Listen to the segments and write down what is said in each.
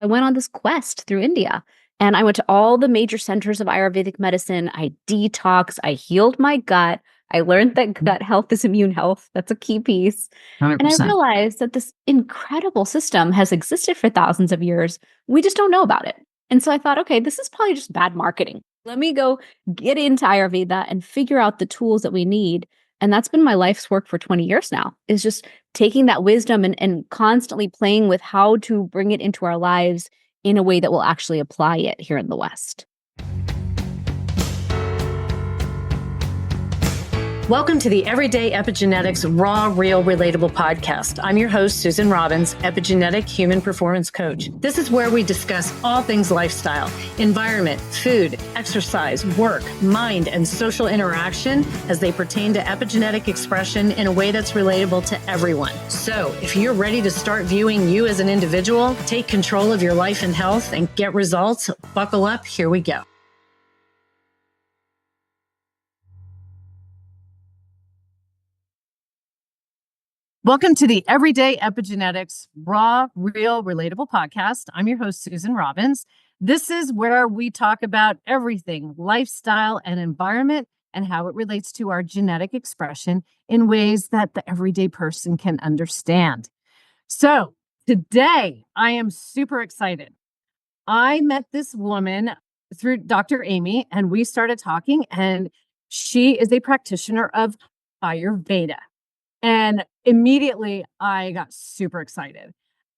I went on this quest through India and I went to all the major centers of Ayurvedic medicine. I detoxed, I healed my gut. I learned that gut health is immune health. That's a key piece. And I 100%. realized that this incredible system has existed for thousands of years. We just don't know about it. And so I thought, okay, this is probably just bad marketing. Let me go get into Ayurveda and figure out the tools that we need. And that's been my life's work for 20 years now, is just taking that wisdom and constantly playing with how to bring it into our lives in a way that will actually apply it here in the West. Welcome to the Everyday Epigenetics Raw, Real, Relatable podcast. I'm your host, Susan Robbins, epigenetic human performance coach. This is where we discuss all things lifestyle, environment, food, exercise, work, mind, and social interaction as they pertain to epigenetic expression in a way that's relatable to everyone. So if you're ready to start viewing you as an individual, take control of your life and health, and get results, buckle up, here we go. Welcome to the Everyday Epigenetics Raw, Real, Relatable podcast. I'm your host, Susan Robbins. This is where we talk about everything lifestyle and environment and how it relates to our genetic expression in ways that the everyday person can understand. So today I am super excited. I met this woman through Dr. Amy and we started talking, and she is a practitioner of Ayurveda. And immediately I got super excited.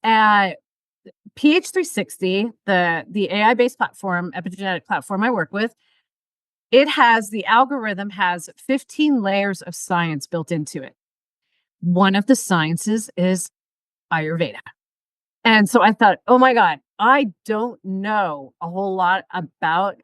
PH360, the AI-based platform, epigenetic platform I work with, the algorithm has 15 layers of science built into it. One of the sciences is Ayurveda. And so I thought, oh my God, I don't know a whole lot about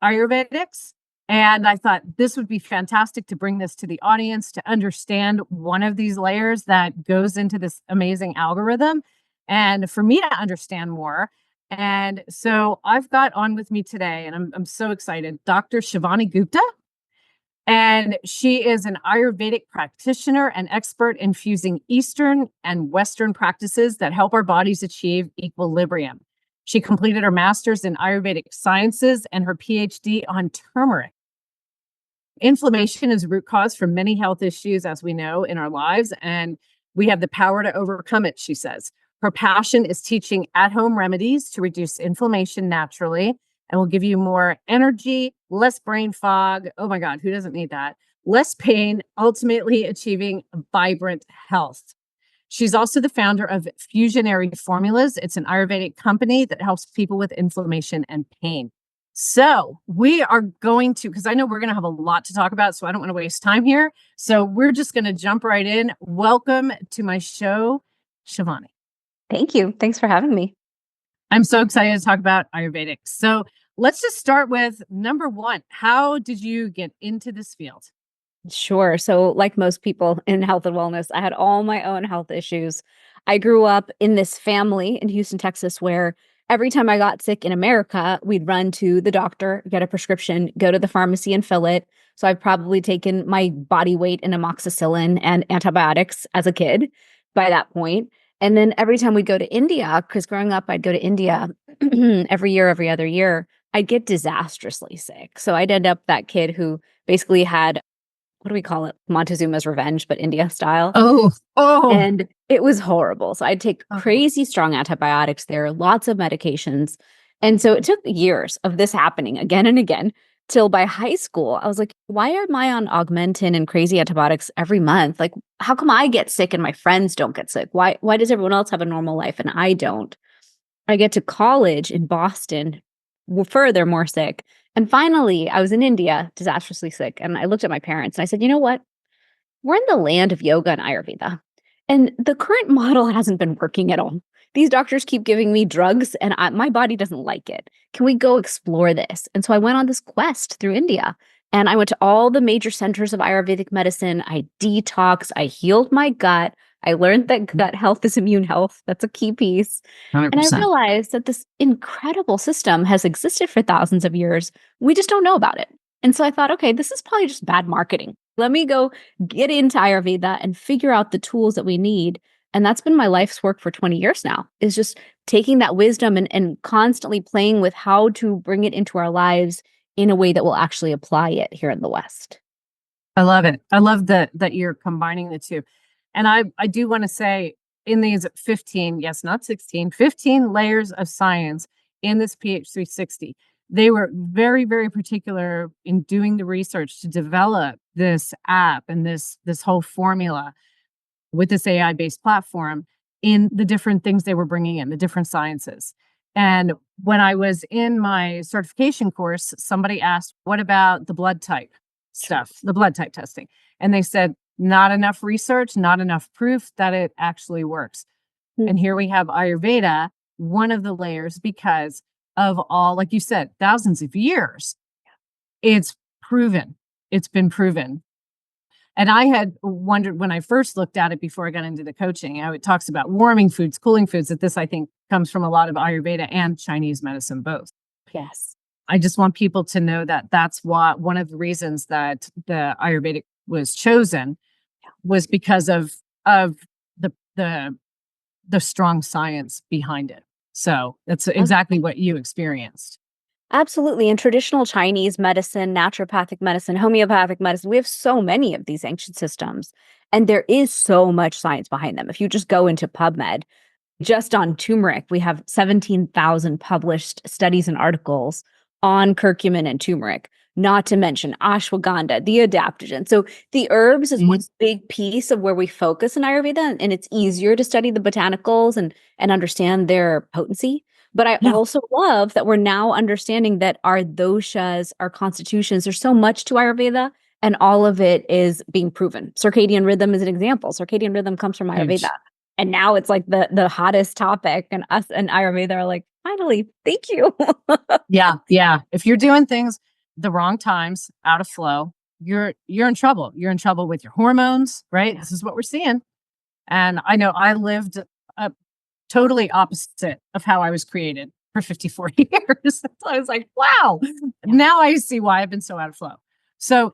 Ayurvedics. And I thought this would be fantastic to bring this to the audience to understand one of these layers that goes into this amazing algorithm and for me to understand more. And so I've got on with me today, and I'm so excited, Dr. Shivani Gupta. And she is an Ayurvedic practitioner and expert in fusing Eastern and Western practices that help our bodies achieve equilibrium. She completed her master's in Ayurvedic sciences and her PhD on turmeric. Inflammation is a root cause for many health issues, as we know, in our lives, and we have the power to overcome it, she says. Her passion is teaching at-home remedies to reduce inflammation naturally and will give you more energy, less brain fog. Oh my God, who doesn't need that? Less pain, ultimately achieving vibrant health. She's also the founder of Fusionary Formulas. It's an Ayurvedic company that helps people with inflammation and pain. So we are going to, because I know we're going to have a lot to talk about, so I don't want to waste time here. So we're just going to jump right in. Welcome to my show, Shivani. Thank you. Thanks for having me. I'm so excited to talk about Ayurvedic. So let's just start with number one. How did you get into this field? Sure. So like most people in health and wellness, I had all my own health issues. I grew up in this family in Houston, Texas, where every time I got sick in America, we'd run to the doctor, get a prescription, go to the pharmacy and fill it. So I've probably taken my body weight in amoxicillin and antibiotics as a kid by that point. And then every time we'd go to India, because growing up, I'd go to India every year, every other year, I'd get disastrously sick. So I'd end up that kid who basically had, what do we call it? Montezuma's Revenge, but India style. Oh. And it was horrible. So I'd take crazy strong antibiotics there, lots of medications. And so it took years of this happening again and again till by high school, I was like, why am I on Augmentin and crazy antibiotics every month? Like, how come I get sick and my friends don't get sick? Why does everyone else have a normal life and I don't? I get to college in Boston, further more sick. And finally, I was in India, disastrously sick. And I looked at my parents and I said, you know what? We're in the land of yoga and Ayurveda. And the current model hasn't been working at all. These doctors keep giving me drugs and my body doesn't like it. Can we go explore this? And so I went on this quest through India and I went to all the major centers of Ayurvedic medicine. I detoxed, I healed my gut. I learned that gut health is immune health. That's a key piece. 100%. And I realized that this incredible system has existed for thousands of years. We just don't know about it. And so I thought, okay, this is probably just bad marketing. Let me go get into Ayurveda and figure out the tools that we need. And that's been my life's work for 20 years now, is just taking that wisdom and constantly playing with how to bring it into our lives in a way that will actually apply it here in the West. I love it. I love that you're combining the two. And I do want to say, in these 15, yes, not 16, 15 layers of science in this pH 360, they were very, very particular in doing the research to develop this app and this whole formula with this AI based platform in the different things they were bringing in, the different sciences. And when I was in my certification course, somebody asked, what about the blood type stuff, the blood type testing? And they said, not enough research, not enough proof that it actually works. Mm. And here we have Ayurveda, one of the layers, because of all, like you said, thousands of years. It's proven. It's been proven. And I had wondered when I first looked at it before I got into the coaching, how it talks about warming foods, cooling foods, that this, I think, comes from a lot of Ayurveda and Chinese medicine both. Yes. I just want people to know that that's one of the reasons that the Ayurvedic was chosen was because of the the strong science behind it. So that's exactly what you experienced. Absolutely. In traditional Chinese medicine, naturopathic medicine, homeopathic medicine, we have so many of these ancient systems, and there is so much science behind them. If you just go into PubMed, just on turmeric, we have 17,000 published studies and articles on curcumin and turmeric, not to mention ashwagandha, the adaptogen. So the herbs is one big piece of where we focus in Ayurveda, and it's easier to study the botanicals and understand their potency. But I also love that we're now understanding that our doshas, our constitutions, there's so much to Ayurveda, and all of it is being proven. Circadian rhythm is an example. Circadian rhythm comes from Ayurveda. Huge. And now it's like the hottest topic, and us and Ayurveda are like, finally, thank you. Yeah. If you're doing things the wrong times, out of flow, you're in trouble. You're in trouble with your hormones, right? Yeah. This is what we're seeing. And I know I lived totally opposite of how I was created for 54 years. So I was like, wow, now I see why I've been so out of flow. So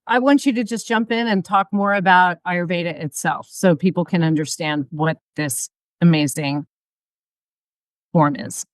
I want you to just jump in and talk more about Ayurveda itself so people can understand what this amazing form is.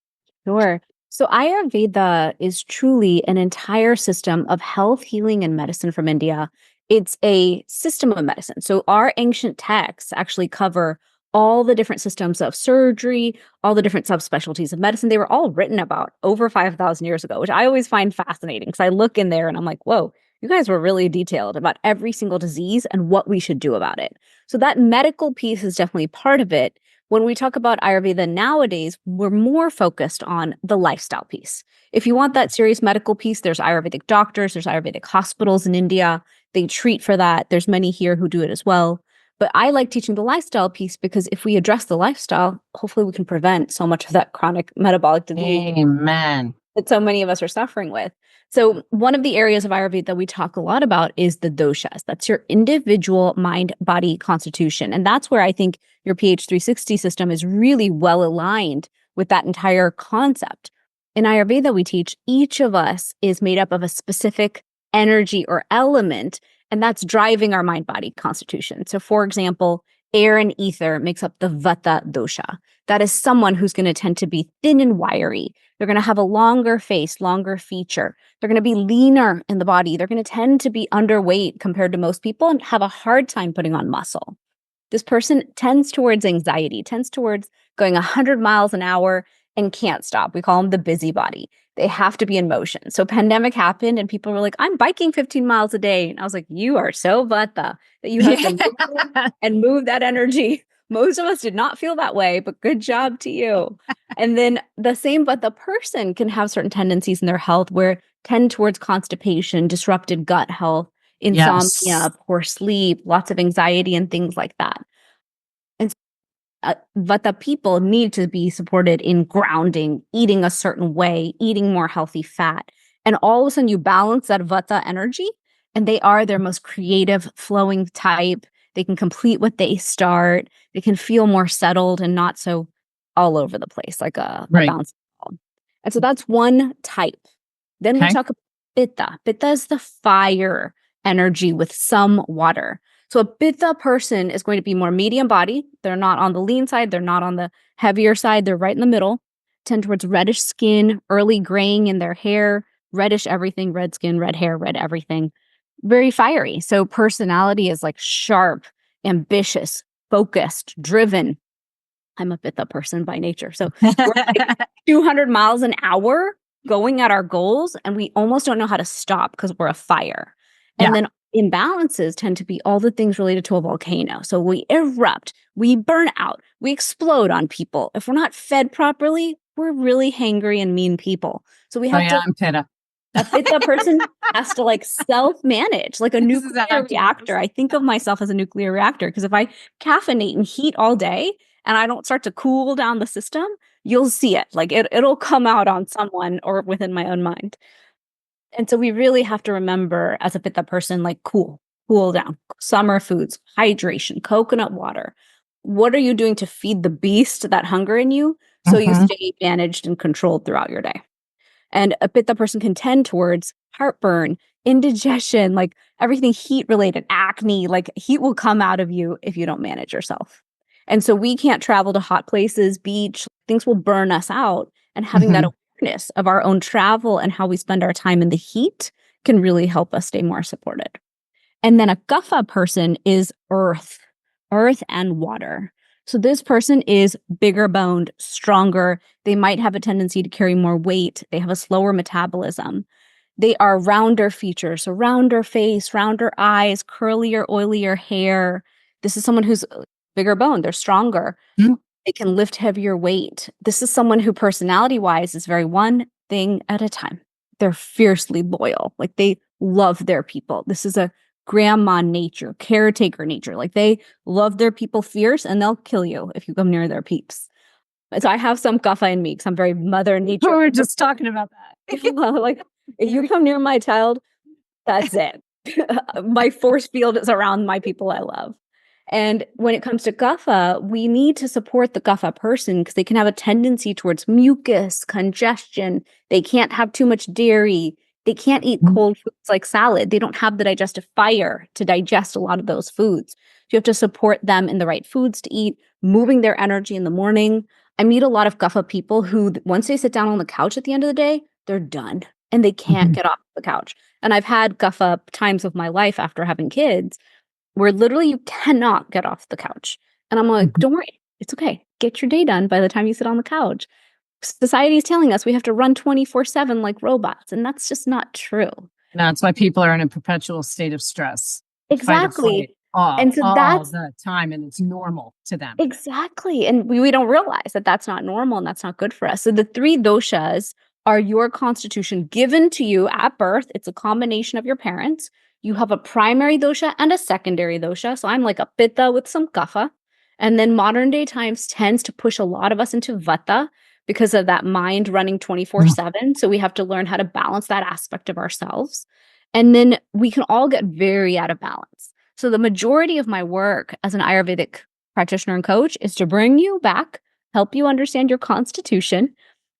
Sure. So Ayurveda is truly an entire system of health, healing, and medicine from India. It's a system of medicine. So our ancient texts actually cover all the different systems of surgery, all the different subspecialties of medicine. They were all written about over 5,000 years ago, which I always find fascinating because I look in there and I'm like, whoa, you guys were really detailed about every single disease and what we should do about it. So that medical piece is definitely part of it. When we talk about Ayurveda nowadays, we're more focused on the lifestyle piece. If you want that serious medical piece, there's Ayurvedic doctors, there's Ayurvedic hospitals in India. They treat for that. There's many here who do it as well. But I like teaching the lifestyle piece because if we address the lifestyle, hopefully we can prevent so much of that chronic metabolic disease Amen. that so many of us are suffering with. So one of the areas of Ayurveda that we talk a lot about is the doshas. That's your individual mind, body constitution. And that's where I think your pH 360 system is really well aligned with that entire concept. In Ayurveda, we teach each of us is made up of a specific energy or element, and that's driving our mind, body constitution. So for example, air and ether makes up the Vata dosha. That is someone who's going to tend to be thin and wiry. They're going to have a longer face, longer feature. They're going to be leaner in the body. They're going to tend to be underweight compared to most people and have a hard time putting on muscle. This person tends towards anxiety, tends towards going 100 miles an hour and can't stop. We call them the busybody. They have to be in motion. So pandemic happened and people were like, I'm biking 15 miles a day. And I was like, you are so Vata that you have to move and move that energy. Most of us did not feel that way, but good job to you. And then the same, but the person can have certain tendencies in their health where tend towards constipation, disrupted gut health, insomnia, poor sleep, lots of anxiety and things like that. And Vata people need to be supported in grounding, eating a certain way, eating more healthy fat. And all of a sudden you balance that Vata energy and they are their most creative, flowing type. They can complete what they start. They can feel more settled and not so all over the place, like a bounce ball. And so that's one type. Then we talk about Pitta. Pitta is the fire energy with some water. So a Pitta person is going to be more medium body. They're not on the lean side. They're not on the heavier side. They're right in the middle, tend towards reddish skin, early graying in their hair, reddish everything, red skin, red hair, red everything. Very fiery. So personality is like sharp, ambitious, focused, driven. I'm a Pitta person by nature. So we're like 200 miles an hour going at our goals, and we almost don't know how to stop because we're a fire. And then imbalances tend to be all the things related to a volcano. So we erupt, we burn out, we explode on people. If we're not fed properly, we're really hangry and mean people. So we have to, I'm Pitta. a Pitta person has to like self-manage, like a nuclear reactor. I think of myself as a nuclear reactor because if I caffeinate and heat all day and I don't start to cool down the system, you'll see it. Like it'll come out on someone or within my own mind. And so we really have to remember as a Pitta person, like cool down, summer foods, hydration, coconut water. What are you doing to feed the beast, that hunger in you, so you stay managed and controlled throughout your day? And a Pitta person can tend towards heartburn, indigestion, like everything heat related, acne, like heat will come out of you if you don't manage yourself. And so we can't travel to hot places, beach, things will burn us out. And having that awareness of our own travel and how we spend our time in the heat can really help us stay more supported. And then a Kapha person is earth and water. So this person is bigger boned, stronger. They might have a tendency to carry more weight. They have a slower metabolism. They are rounder features, so rounder face, rounder eyes, curlier, oilier hair. This is someone who's bigger boned. They're stronger. They can lift heavier weight. This is someone who personality-wise is very one thing at a time. They're fiercely loyal. Like they love their people. This is a grandma nature, caretaker nature. Like they love their people fierce and they'll kill you if you come near their peeps. So I have some Kapha in me because I'm very mother nature. We were just talking about that. Like if you come near my child, that's it. My force field is around my people I love. And when it comes to Kapha, we need to support the Kapha person because they can have a tendency towards mucus, congestion. They can't have too much dairy. They can't eat cold foods like salad. They don't have the digestive fire to digest a lot of those foods. So you have to support them in the right foods to eat, moving their energy in the morning. I meet a lot of Kapha people who, once they sit down on the couch at the end of the day, they're done and they can't get off the couch. And I've had Kapha times of my life after having kids where literally you cannot get off the couch. And I'm like, don't worry, it's okay. Get your day done by the time you sit on the couch. Society is telling us we have to run 24/7 like robots, and that's just not true. That's why people are in a perpetual state of stress. Exactly. And so all the time, and it's normal to them. Exactly. And we don't realize that that's not normal and that's not good for us. So the three doshas are your constitution given to you at birth. It's a combination of your parents. You have a primary dosha and a secondary dosha. So I'm like a Pitta with some Kapha. And then modern day times tends to push a lot of us into Vata because of that mind running 24/7. So we have to learn how to balance that aspect of ourselves. And then we can all get very out of balance. So the majority of my work as an Ayurvedic practitioner and coach is to bring you back, help you understand your constitution,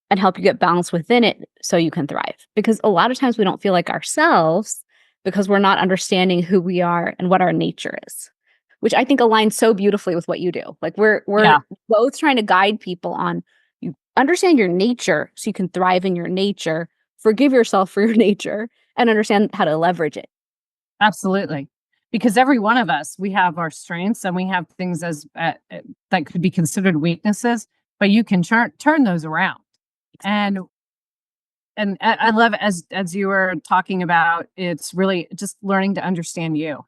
and help you get balance within it so you can thrive. Because a lot of times we don't feel like ourselves because we're not understanding who we are and what our nature is, which I think aligns so beautifully with what you do. Like we're both trying to guide people on you understand your nature so you can thrive in your nature, forgive yourself for your nature, and understand how to leverage it. Absolutely. Because every one of us, we have our strengths and we have things as that could be considered weaknesses, but you can turn those around. And I love as you were talking about, it's really just learning to understand you.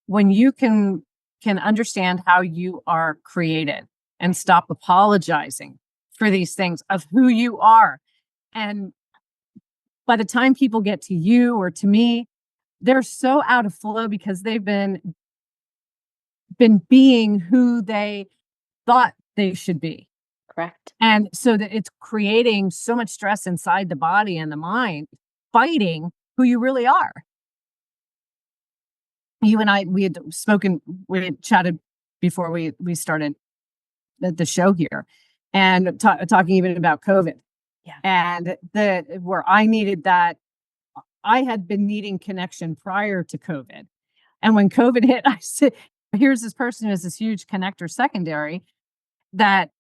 When you can understand how you are created and stop apologizing for these things of who you are. And by the time people get to you or to me, they're so out of flow because they've been being who they thought they should be. Correct. And so that it's creating so much stress inside the body and the mind, fighting who you really are. You and I, we had chatted before we started the show here and talking even about COVID. Yeah. And where I needed that, I had been needing connection prior to COVID. And when COVID hit, I said, here's this person who has this huge connector secondary that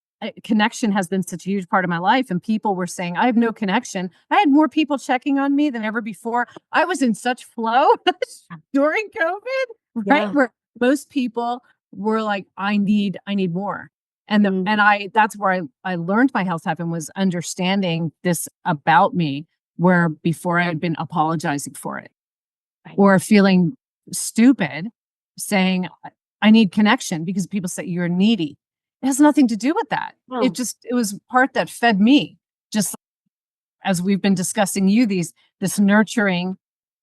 connection has been such a huge part of my life. And people were saying, I have no connection. I had more people checking on me than ever before. I was in such flow during COVID, right? Yeah. Where most people were like, I need more. And that's where I learned my health happen, was understanding this about me, where before I had been apologizing for it or feeling stupid, saying I need connection because people say you're needy. It has nothing to do with that. No. It was part that fed me, just as we've been discussing this nurturing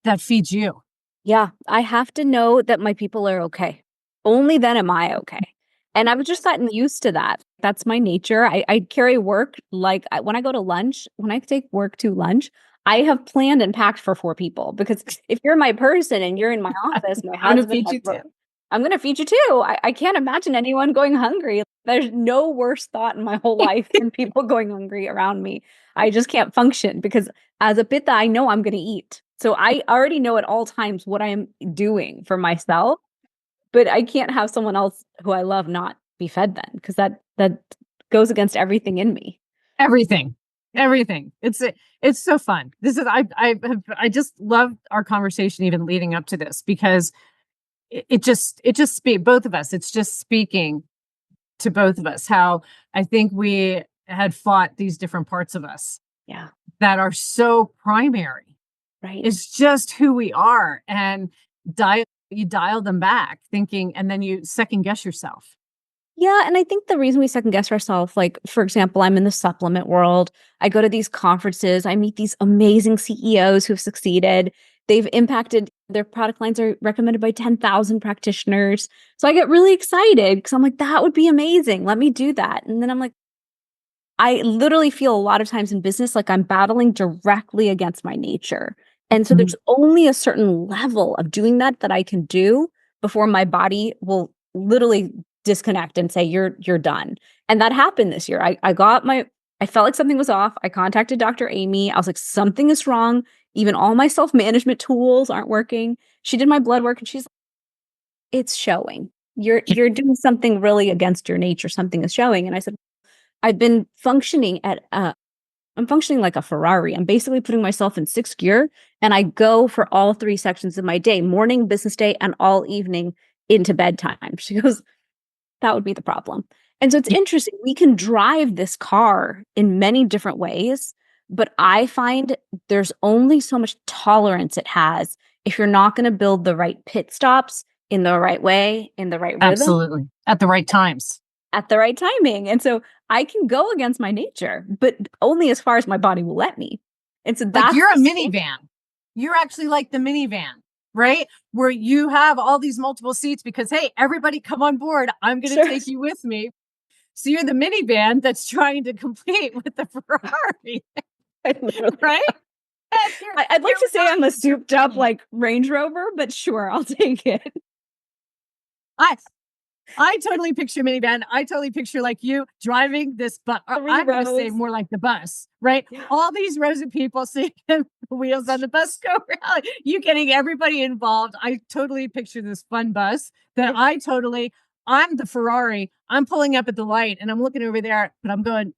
that feeds you. Yeah, I have to know that my people are okay. Only then am I okay. And I've just gotten used to that. That's my nature. I carry work like when I go to lunch, when I take work to lunch, I have planned and packed for 4 people, because if you're my person and you're in my office, my I'm gonna husband, feed you too. I'm going to feed you too. I can't imagine anyone going hungry. There's no worse thought in my whole life than people going hungry around me. I just can't function, because as a Pitta, I know I'm going to eat. So I already know at all times what I'm doing for myself, but I can't have someone else who I love not be fed then, because that goes against everything in me. Everything. It's so fun. This is I just love our conversation even leading up to this, because it just both of us. It's just speaking to both of us how I think we had fought these different parts of us. Yeah. That are so primary. Right. It's just who we are. And you dial them back thinking, and then you second guess yourself. Yeah, and I think the reason we second guess ourselves, like, for example, I'm in the supplement world. I go to these conferences. I meet these amazing CEOs who've succeeded. They've impacted, their product lines are recommended by 10,000 practitioners. So I get really excited because I'm like, that would be amazing. Let me do that. And then I'm like, I literally feel a lot of times in business like I'm battling directly against my nature. And so there's only a certain level of doing that I can do before my body will literally disconnect and say, you're done. And that happened this year. I felt like something was off. I contacted Dr. Amy. I was like, something is wrong. Even all my self-management tools aren't working. She did my blood work and she's like, it's showing. You're doing something really against your nature. Something is showing. And I said, I've been functioning I'm functioning like a Ferrari. I'm basically putting myself in 6th gear, and I go for all 3 sections of my day, morning, business day, and all evening into bedtime. She goes, that would be the problem. And so it's interesting. We can drive this car in many different ways, but I find there's only so much tolerance it has if you're not going to build the right pit stops in the right way, in the right rhythm. Absolutely. At the right times. At the right timing. And so I can go against my nature, but only as far as my body will let me. And so that's like you're a minivan. You're actually like the minivan, right? Where you have all these multiple seats because, hey, everybody come on board. I'm going to take you with me. So you're the minivan that's trying to compete with the Ferrari, right? I'd like to say I'm a souped up like Range Rover, but sure, I'll take it. I totally picture minivan. I totally picture like you driving this bus. I'm going to say more like the bus, right? Yeah. All these rows of people seeing the wheels on the bus go around. You getting everybody involved. I totally picture this fun bus that I'm the Ferrari. I'm pulling up at the light and I'm looking over there, but I'm going,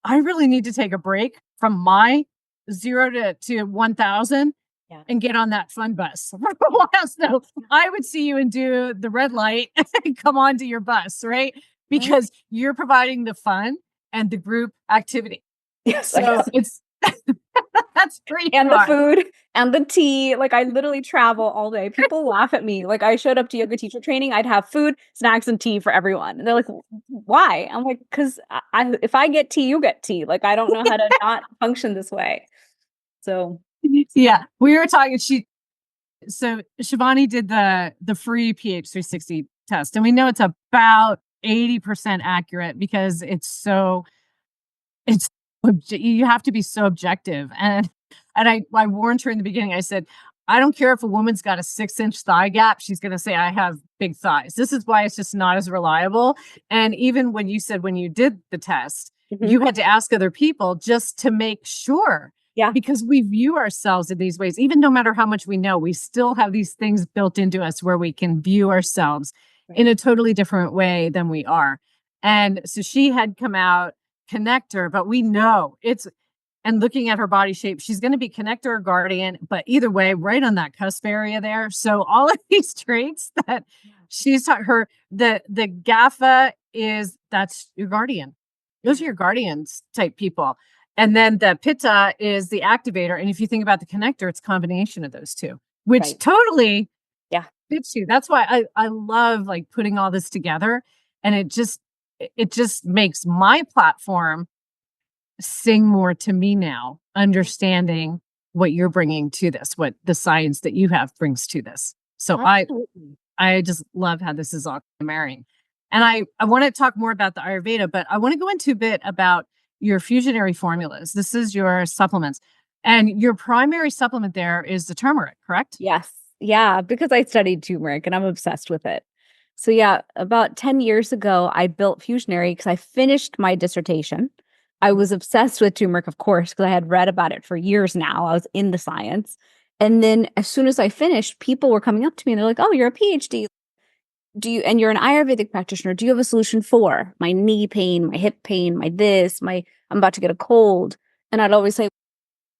I really need to take a break from my 0 to 1,000. Yeah. And get on that fun bus for a while. So I would see you and do the red light and come onto your bus, right? Because you're providing the fun and the group activity. Yes. So it's that's great. And the food and the tea. Like I literally travel all day. People laugh at me. Like I showed up to yoga teacher training. I'd have food, snacks, and tea for everyone. And they're like, why? I'm like, because if I get tea, you get tea. Like I don't know how to not function this way. So yeah, we were talking. So Shivani did the free pH 360 test, and we know it's about 80% accurate because you have to be so objective. And I warned her in the beginning. I said, I don't care if a woman's got a 6-inch thigh gap. She's going to say, I have big thighs. This is why it's just not as reliable. And even when you said when you did the test, you had to ask other people just to make sure. Yeah. because we view ourselves in these ways, even no matter how much we know, we still have these things built into us where we can view ourselves in a totally different way than we are. And so she had come out connector, but we know it's, and looking at her body shape, she's going to be connector or guardian, but either way, right on that cusp area there. So all of these traits that she's taught her, the Kapha is, that's your guardian. Those are your guardians type people. And then the Pitta is the activator. And if you think about the connector, it's a combination of those two, which totally fits you. That's why I love like putting all this together. And it just makes my platform sing more to me now, understanding what you're bringing to this, what the science that you have brings to this. So I just love how this is all marrying. And I want to talk more about the Ayurveda, but I want to go into a bit about your fusionary formulas. This is your supplements. And your primary supplement there is the turmeric, correct? Yes. Yeah, because I studied turmeric and I'm obsessed with it. So yeah, about 10 years ago, I built Fusionary because I finished my dissertation. I was obsessed with turmeric, of course, because I had read about it for years now. I was in the science. And then as soon as I finished, people were coming up to me and they're like, "Oh, you're a PhD. And you're an Ayurvedic practitioner. Do you have a solution for my knee pain, my hip pain, my this, I'm about to get a cold?" And I'd always say,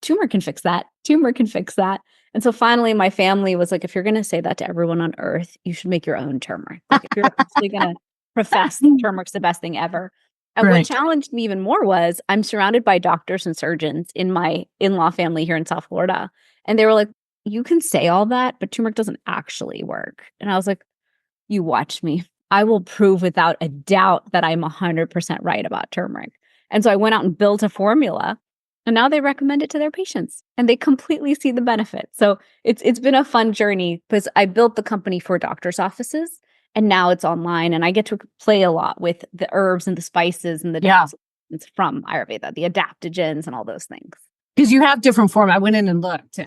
"Turmeric can fix that. Turmeric can fix that." And so finally my family was like, "If you're going to say that to everyone on earth, you should make your own turmeric. Like if you're actually going to profess that turmeric's the best thing ever." And what challenged me even more was I'm surrounded by doctors and surgeons in my in-law family here in South Florida. And they were like, "You can say all that, but turmeric doesn't actually work." And I was like, "You watch me. I will prove without a doubt that I'm 100% right about turmeric." And so I went out and built a formula, and now they recommend it to their patients and they completely see the benefit. So it's been a fun journey because I built the company for doctors' offices and now it's online and I get to play a lot with the herbs and the spices and the it's from Ayurveda, the adaptogens and all those things. Because you have different form. I went in and looked.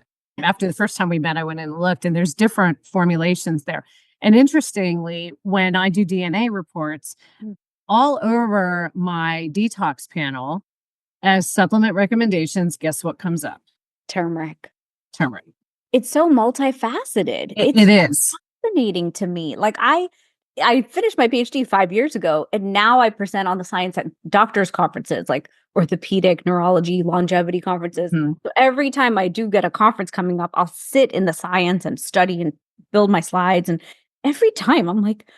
After the first time we met, I went in and looked, and there's different formulations there. And interestingly, when I do DNA reports, all over my detox panel as supplement recommendations, guess what comes up? Turmeric. Turmeric. It's so multifaceted. It is fascinating to me. Like I finished my PhD 5 years ago, and now I present on the science at doctors' conferences, like orthopedic, neurology, longevity conferences. So every time I do get a conference coming up, I'll sit in the science and study and build my slides. And every time I'm like,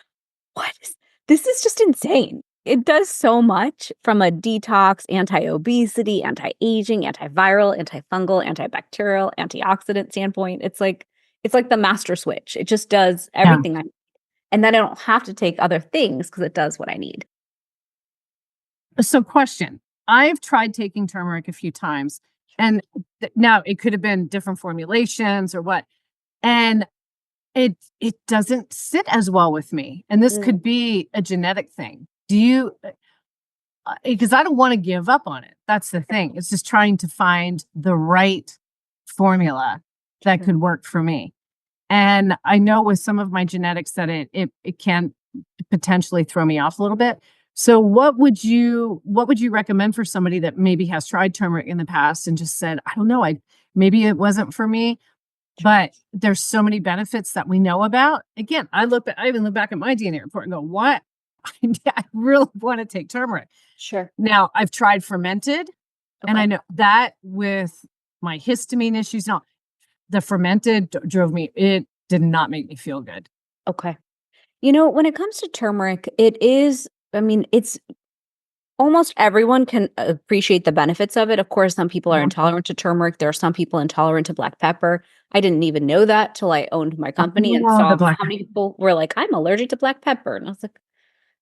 this is just insane. It does so much from a detox, anti-obesity, anti-aging, antiviral, antifungal, antibacterial, antioxidant standpoint. It's like the master switch. It just does everything I need. And then I don't have to take other things because it does what I need. So question. I've tried taking turmeric a few times, and now it could have been different formulations or what. And it doesn't sit as well with me. And this could be a genetic thing. Do you, because I don't want to give up on it. That's the thing. It's just trying to find the right formula that could work for me. And I know with some of my genetics that it can potentially throw me off a little bit. So what would you recommend for somebody that maybe has tried turmeric in the past and just said, I don't know, maybe it wasn't for me, but there's so many benefits that we know about. Again, I even look back at my DNA report and go, what? I really want to take turmeric. Sure. Now I've tried fermented, and I know that with my histamine issues, now the fermented it did not make me feel good. Okay. When it comes to turmeric, it's almost everyone can appreciate the benefits of it. Of course, some people are intolerant to turmeric. There are some people intolerant to black pepper. I didn't even know that till I owned my company and saw how many people were like, "I'm allergic to black pepper." And I was like,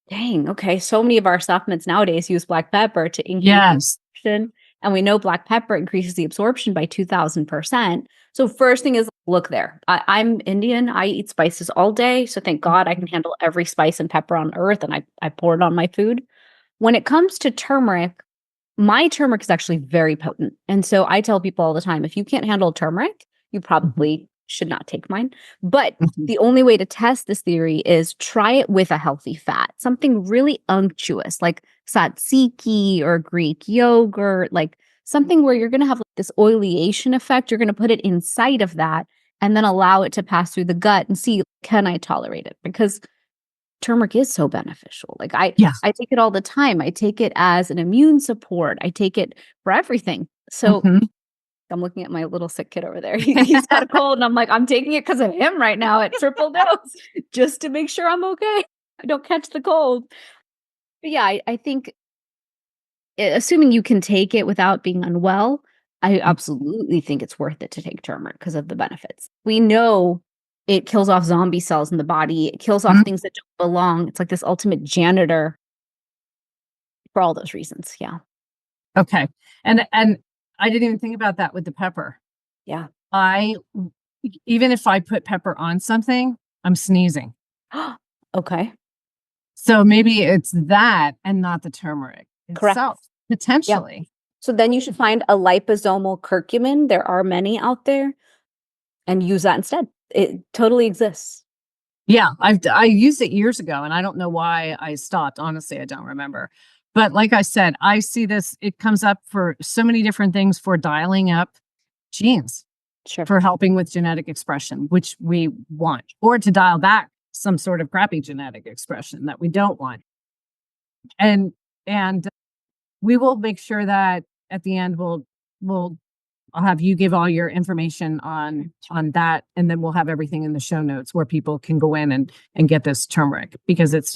dang, okay. So many of our supplements nowadays use black pepper to increase absorption. And we know black pepper increases the absorption by 2,000%. So first thing is look there. I'm Indian. I eat spices all day. So thank God I can handle every spice and pepper on earth. And I pour it on my food. When it comes to turmeric, my turmeric is actually very potent. And so I tell people all the time, if you can't handle turmeric, you probably should not take mine. But Mhm. the only way to test this theory is try it with a healthy fat, something really unctuous like tzatziki or Greek yogurt, like something where you're going to have like this oileation effect. You're going to put it inside of that and then allow it to pass through the gut and see, can I tolerate it? Because turmeric is so beneficial. Like Yeah. I take it all the time. I take it as an immune support. I take it for everything. So Mhm. I'm looking at my little sick kid over there. He's got a cold, and I'm like, I'm taking it because of him right now at triple dose, just to make sure I'm okay. I don't catch the cold. But yeah, I think assuming you can take it without being unwell, I absolutely think it's worth it to take turmeric because of the benefits. We know it kills off zombie cells in the body. It kills off Mhm. things that don't belong. It's like this ultimate janitor for all those reasons. Yeah. Okay. And I didn't even think about that with the pepper. Yeah. I Even if I put pepper on something, I'm sneezing. Okay. So maybe it's that and not the turmeric Correct. itself, Yeah. potentially. So then you should find a liposomal curcumin. There are many out there and use that instead. It totally exists. Yeah, I used it years ago and I don't know why I stopped. Honestly, I don't remember. But like I said, I see this, it comes up for so many different things for dialing up genes, Sure. for helping with genetic expression, which we want, or to dial back some sort of crappy genetic expression that we don't want. And we will make sure that at the end we'll I'll have you give all your information on that, and then we'll have everything in the show notes where people can go in and get this turmeric, because it's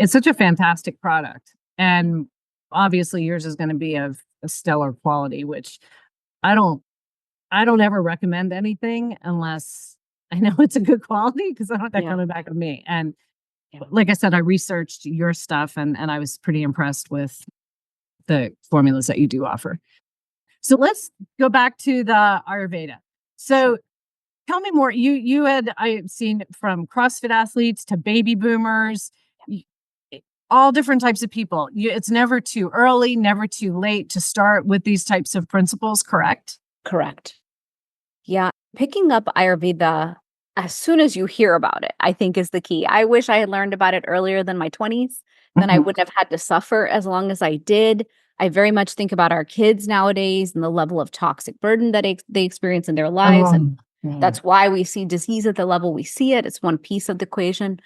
such a fantastic product. And obviously yours is going to be of a stellar quality, which I don't I don't ever recommend anything unless I know it's a good quality, because I want that Yeah. coming back of me. And Yeah. like I said, I researched your stuff and I was pretty impressed with the formulas that you do offer. So let's go back to the Ayurveda. Sure. So tell me more. I've seen from CrossFit athletes to baby boomers, y- all different types of people. It's never too early, never too late to start with these types of principles, correct? Correct. Yeah. Picking up Ayurveda as soon as you hear about it, I think is the key. I wish I had learned about it earlier than my 20s. Then I Mhm. wouldn't have had to suffer as long as I did. I very much think about our kids nowadays and the level of toxic burden that they experience in their lives. And Oh, man. that's why we see disease at the level we see it. It's one piece of the equation.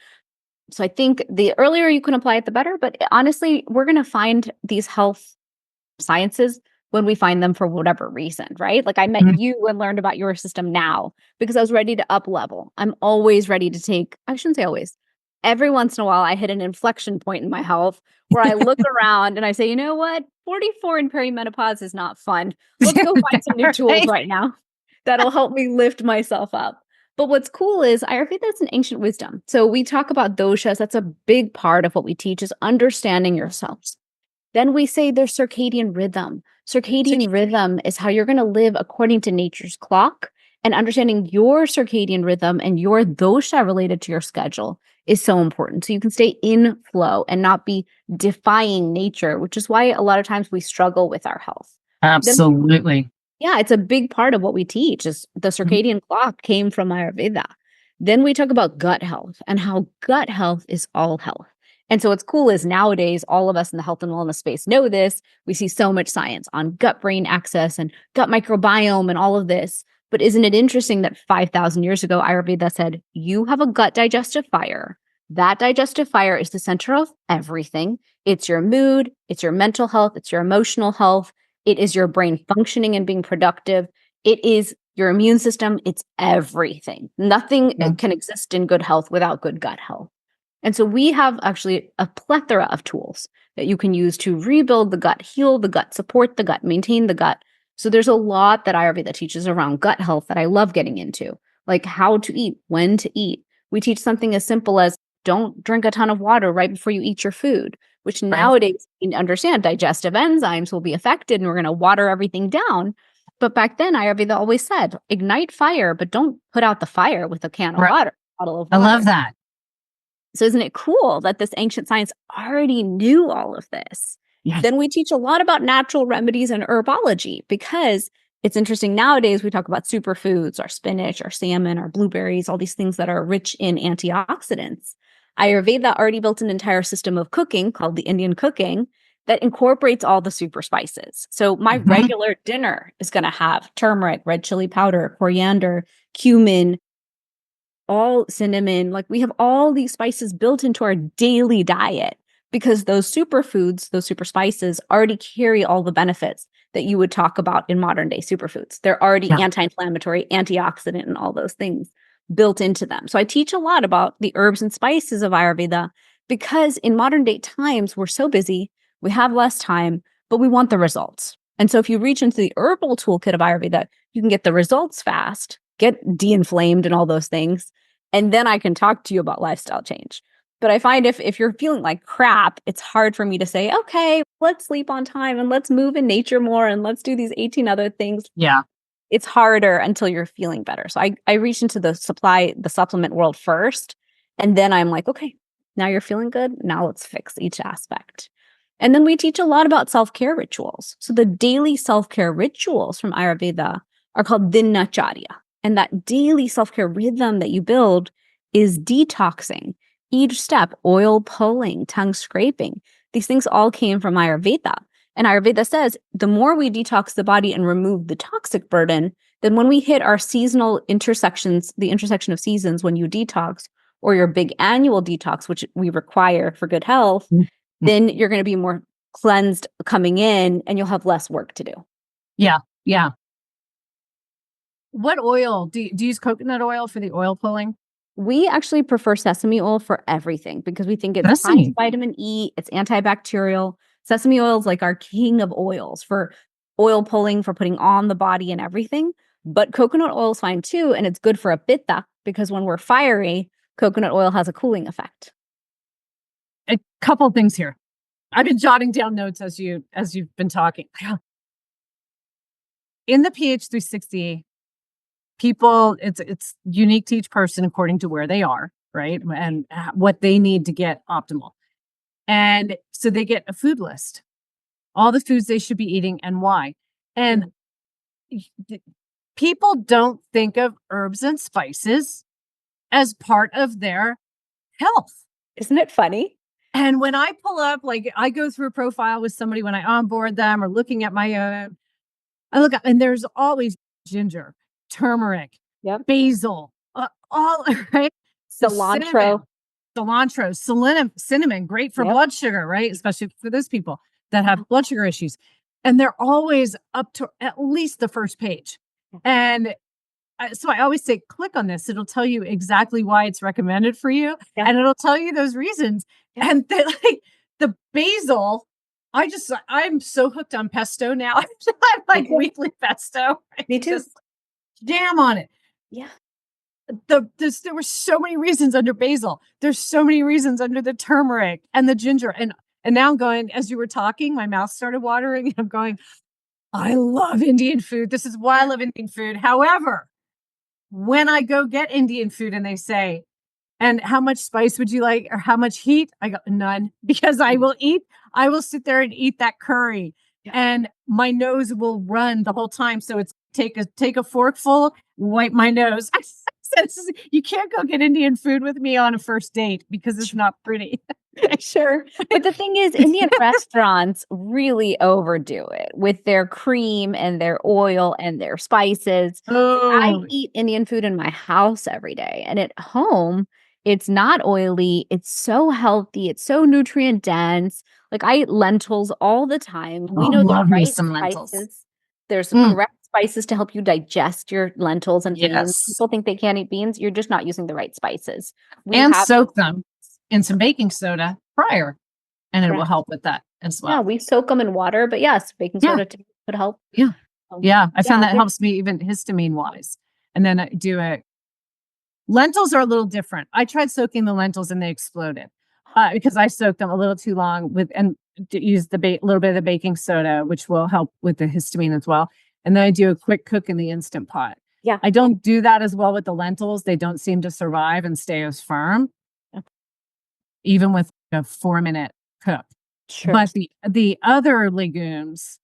So I think the earlier you can apply it, the better. But honestly, we're going to find these health sciences when we find them for whatever reason, right? Like I met Mhm. you and learned about your system now because I was ready to up level. I'm always ready to take, I shouldn't say always. Every once in a while, I hit an inflection point in my health where I look around and I say, you know what? 44 in perimenopause is not fun. Let's go find some new tools Right? right now that'll help me lift myself up. But what's cool is Ayurveda is an ancient wisdom. So we talk about doshas. That's a big part of what we teach is understanding yourselves. Then we say there's circadian rhythm. Circadian rhythm is how you're going to live according to nature's clock, and understanding your circadian rhythm and your dosha related to your schedule is so important. So you can stay in flow and not be defying nature, which is why a lot of times we struggle with our health. Then Absolutely. yeah, it's a big part of what we teach is the Mhm. circadian clock came from Ayurveda. Then we talk about gut health and how gut health is all health. And so what's cool is nowadays all of us in the health and wellness space know this. We see so much science on gut brain axis and gut microbiome and all of this. But isn't it interesting that 5,000 years ago Ayurveda said, you have a gut digestive fire. That digestive fire is the center of everything. It's your mood, it's your mental health, it's your emotional health. It is your brain functioning and being productive. It is your immune system. It's everything. Nothing Yeah. can exist in good health without good gut health. And so we have actually a plethora of tools that you can use to rebuild the gut, heal the gut, support the gut, maintain the gut. So there's a lot that Ayurveda teaches around gut health that I love getting into, like how to eat, when to eat. We teach something as simple as don't drink a ton of water right before you eat your food, which Right. nowadays we understand digestive enzymes will be affected and we're going to water everything down. But back then, Ayurveda always said, ignite fire, but don't put out the fire with a can of Right. water, bottle of I love water. that. So isn't it cool that this ancient science already knew all of this? Yes. Then we teach a lot about natural remedies and herbology because it's interesting nowadays we talk about superfoods, our spinach, our salmon, our blueberries, all these things that are rich in antioxidants. Ayurveda already built an entire system of cooking called the Indian cooking that incorporates all the super spices. So my Mhm. regular dinner is going to have turmeric, red chili powder, coriander, cumin, all cinnamon. Like we have all these spices built into our daily diet because those superfoods, those super spices already carry all the benefits that you would talk about in modern day superfoods. They're already Yeah. anti-inflammatory, antioxidant, and all those things built into them. So I teach a lot about the herbs and spices of Ayurveda because in modern day times, we're so busy, we have less time, but we want the results. And so if you reach into the herbal toolkit of Ayurveda, you can get the results fast, get de-inflamed and all those things. And then I can talk to you about lifestyle change. But I find if you're feeling like crap, it's hard for me to say, okay, let's sleep on time and let's move in nature more and let's do these 18 other things. Yeah. It's harder until you're feeling better. So I reach into the supplement world first. And then I'm like, okay, now you're feeling good. Now let's fix each aspect. And then we teach a lot about self-care rituals. So the daily self-care rituals from Ayurveda are called dinacharya. And that daily self-care rhythm that you build is detoxing. Each step, oil pulling, tongue scraping, these things all came from Ayurveda. And Ayurveda says the more we detox the body and remove the toxic burden, then when we hit our seasonal intersections, the intersection of seasons when you detox, or your big annual detox, which we require for good health, Mhm. then you're going to be more cleansed coming in and you'll have less work to do. Yeah. Yeah. What oil do you use coconut oil for the oil pulling? We actually prefer sesame oil for everything because we think it's high in Sesame. vitamin E, it's antibacterial. Sesame oil is like our king of oils for oil pulling, for putting on the body and everything. But coconut oil is fine too. And it's good for a pitta because when we're fiery, coconut oil has a cooling effect. A couple of things here. I've been jotting down notes as you've been talking. In the pH 360, people, it's unique to each person according to where they are, right? And what they need to get optimal. And so they get a food list, all the foods they should be eating and why. And people don't think of herbs and spices as part of their health. Isn't it funny? And when I pull up, like I go through a profile with somebody when I onboard them or looking at my I look up and there's always ginger, turmeric, Yep. basil, all right. So Cilantro. cinnamon, great for Yep. blood sugar, right? Especially for those people that have blood sugar issues. And they're always up to at least the first page. And so I always say, click on this. It'll tell you exactly why it's recommended for you, Yeah. and it'll tell you those reasons. Yeah. And then, like the basil, I'm so hooked on pesto now. I'm like weekly pesto. I Me too. just jam on it. Yeah. There were so many reasons under basil. There's so many reasons under the turmeric and the ginger. And now I'm going, as you were talking, my mouth started watering. And I'm going, I love Indian food. This is why I love Indian food. However, when I go get Indian food and they say, and how much spice would you like or how much heat? I go, none, because I will sit there and eat that curry and my nose will run the whole time. So it's take a forkful, wipe my nose. I said, you can't go get Indian food with me on a first date because it's not pretty. Sure. But the thing is, Indian restaurants really overdo it with their cream and their oil and their spices. Like I Oh, eat Indian food in my house every day, and at home, it's not oily. It's so healthy. It's so nutrient dense. Like I eat lentils all the time. We oh, know the love me right some lentils. spices. There's Mm, correct spices to help you digest your lentils and beans. yes. People think they can't eat beans. You're just not using the right spices. We And have soak them in some baking soda prior, and it will correct. help with that as Yeah, well. we soak them in water, but yes, baking Yeah. soda could help. Yeah. Yeah. I found Yeah, that helps me even histamine wise. And then I do it. Lentils are a little different. I tried soaking the lentils and they exploded because I soaked them a little too long with and use the little bit of the baking soda, which will help with the histamine as well. And then I do a quick cook in the instant pot. yeah, I don't do that as well with the lentils. They don't seem to survive and stay as firm, yeah, even with a 4-minute cook. sure. But the other legumes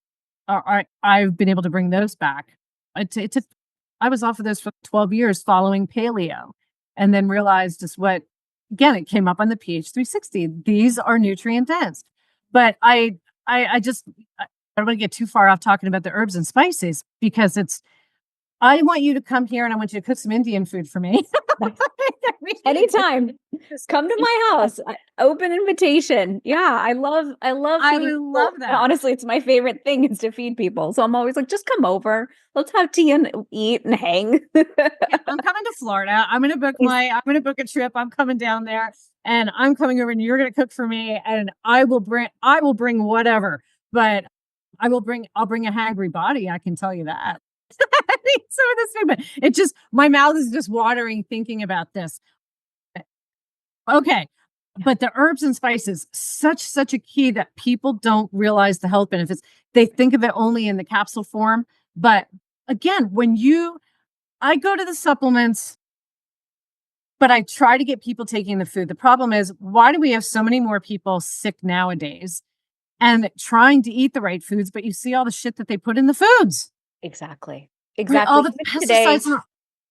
I've been able to bring those back I was off of this for 12 years following paleo, and then realized just what, again, it came up on the pH 360. These are nutrient dense. But I don't want to get too far off talking about the herbs and spices, because I want you to come here and I want you to cook some Indian food for me. Anytime. Come to my house. Open invitation. Yeah, I love I feeding would love people. that. Honestly, it's my favorite thing is to feed people. So I'm always like, just come over. Let's have tea and eat and hang. I'm coming to Florida. I'm gonna book a trip. I'm coming down there and I'm coming over and you're gonna cook for me, and I will bring whatever, but I'll bring a hangry body, I can tell you that. I need some of this food, but it just, my mouth is just watering thinking about this. Okay. But the herbs and spices, such a key that people don't realize the health benefits. They think of it only in the capsule form. But again, I go to the supplements, but I try to get people taking the food. The problem is, why do we have so many more people sick nowadays and trying to eat the right foods, but you see all the shit that they put in the foods? Exactly. Right? All the Even today, pesticides. yeah,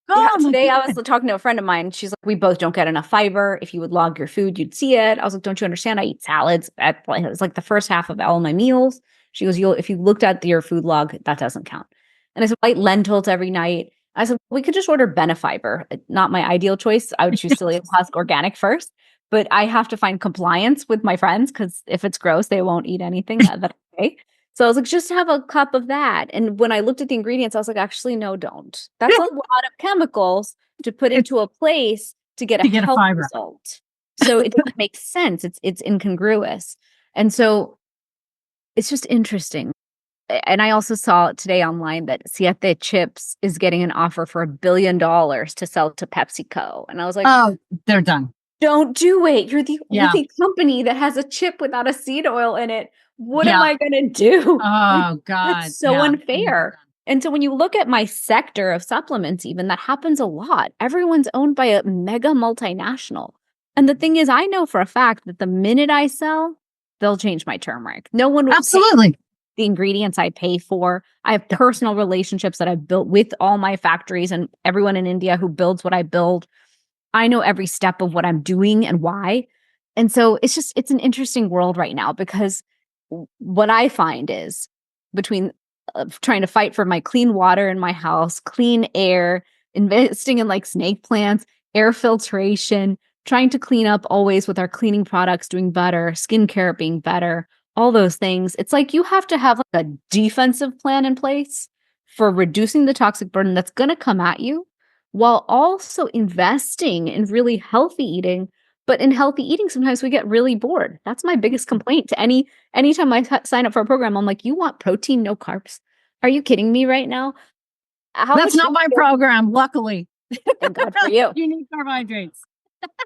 Oh my today I goodness. was talking to a friend of mine. She's like, we both don't get enough fiber. If you would log your food, you'd see it. I was like, don't you understand? I eat salads it's like the first half of all my meals. She goes, if you looked at your food log, that doesn't count. And I said, I eat lentils every night. I said, we could just order Benefiber. Not my ideal choice. I would choose Psyllium Husk Organic first, but I have to find compliance with my friends because if it's gross, they won't eat anything. That's okay. So I was like, just have a cup of that. And when I looked at the ingredients, I was like, actually, no, don't. That's a lot of chemicals to put into a place to get a health fiber result. So it doesn't make sense. It's incongruous. And so it's just interesting. And I also saw today online that Siete Chips is getting an offer for $1 billion to sell to PepsiCo. And I was like, oh, they're done. Don't do it. You're the only company that has a chip without a seed oil in it. What am I going to do? Oh, God. That's so unfair. And so when you look at my sector of supplements, even that happens a lot. Everyone's owned by a mega multinational. And the thing is, I know for a fact that the minute I sell, they'll change my turmeric. No one will absolutely the ingredients I pay for. I have personal relationships that I've built with all my factories and everyone in India who builds what I build. I know every step of what I'm doing and why. And so it's an interesting world right now because what I find is between trying to fight for my clean water in my house, clean air, investing in like snake plants, air filtration, trying to clean up always with our cleaning products, doing better, skincare being better, all those things. It's like you have to have like a defensive plan in place for reducing the toxic burden that's going to come at you while also investing in really healthy eating. But in healthy eating, sometimes we get really bored. That's my biggest complaint to anytime I sign up for a program. I'm like, you want protein, no carbs? Are you kidding me right now? That's not my program, luckily. Thank God for you. You need carbohydrates.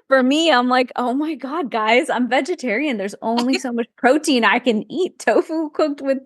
For me, I'm like, oh my God, guys, I'm vegetarian. There's only so much protein I can eat. Tofu cooked with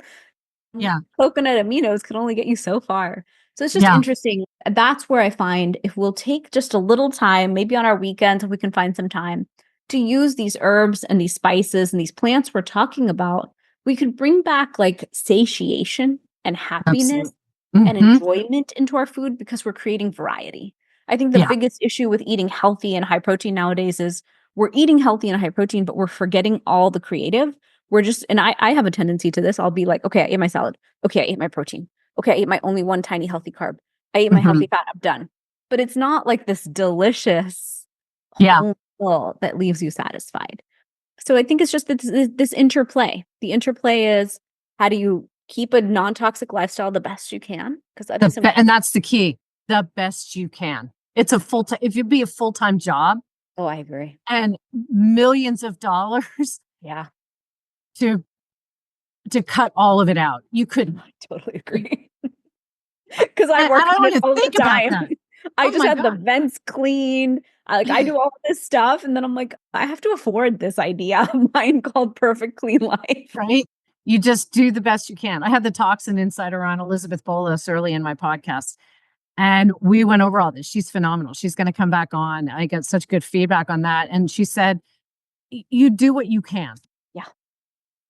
coconut aminos can only get you so far. So it's just interesting. That's where I find if we'll take just a little time, maybe on our weekends, if we can find some time to use these herbs and these spices and these plants we're talking about, we could bring back like satiation and happiness and enjoyment into our food because we're creating variety. I think the biggest issue with eating healthy and high protein nowadays is we're eating healthy and high protein, but we're forgetting all the creative. We're just, and I have a tendency to this. I'll be like, okay, I ate my salad. Okay, I ate my protein. Okay, I ate my only one tiny healthy carb. I ate my healthy fat. I'm done. But it's not like this delicious whole meal that leaves you satisfied. So I think it's just this interplay. The interplay is how do you keep a non-toxic lifestyle the best you can? Because that is and that's the key. The best you can. It's a full-time, if you be a full-time job. Oh, I agree. And millions of dollars. Yeah. To cut all of it out. You couldn't. I totally agree. Because I work on it all the time. I just have the vents clean. I do all this stuff. And then I'm like, I have to afford this idea of mine called Perfect Clean Life. Right? You just do the best you can. I had the Toxin Insider on Elizabeth Bolas early in my podcast. And we went over all this. She's phenomenal. She's going to come back on. I got such good feedback on that. And she said, you do what you can. Yeah.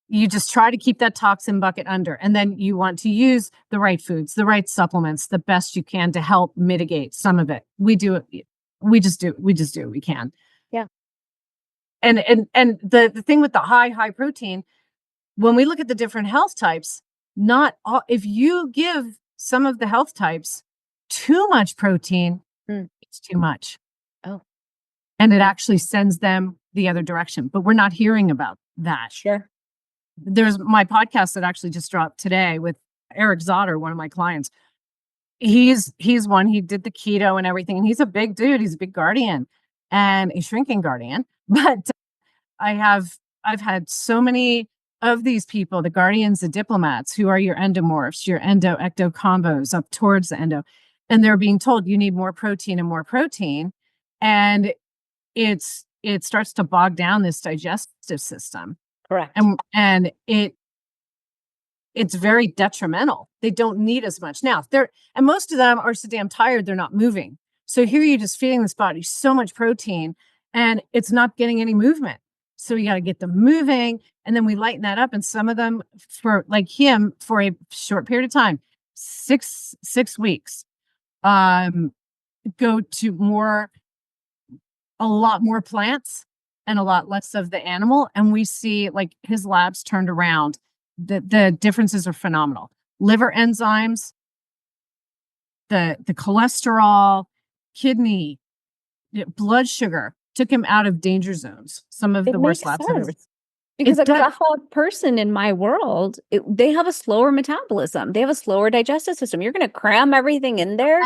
You just try to keep that toxin bucket under, and then you want to use the right foods, the right supplements, the best you can to help mitigate some of it. We do it. We just do what we can. Yeah. And the thing with the high protein, when we look at the different health types, not all, if you give some of the health types too much protein, it's too much. Oh, And it actually sends them the other direction. But we're not hearing about that. sure. There's my podcast that actually just dropped today with Eric Zotter, one of my clients. He's one, he did the keto and everything, and he's a big dude. He's a big guardian and a shrinking guardian. But I've had so many of these people, the guardians, the diplomats, who are your endomorphs, your endo ecto combos up towards the endo, and they're being told you need more protein and more protein. And it starts to bog down this digestive system. Correct. And it's very detrimental. They don't need as much. Now, and most of them are so damn tired, they're not moving. So here you're just feeding this body so much protein and it's not getting any movement. So you got to get them moving, and then we lighten that up. And some of them, for like him, for a short period of time, 6 weeks, go to a lot more plants and a lot less of the animal. And we see like his labs turned around. The differences are phenomenal. Liver enzymes, the cholesterol, kidney, blood sugar, took him out of danger zones. Some of the worst labs. Because a Kapha person in my world, they have a slower metabolism. They have a slower digestive system. You're going to cram everything in there.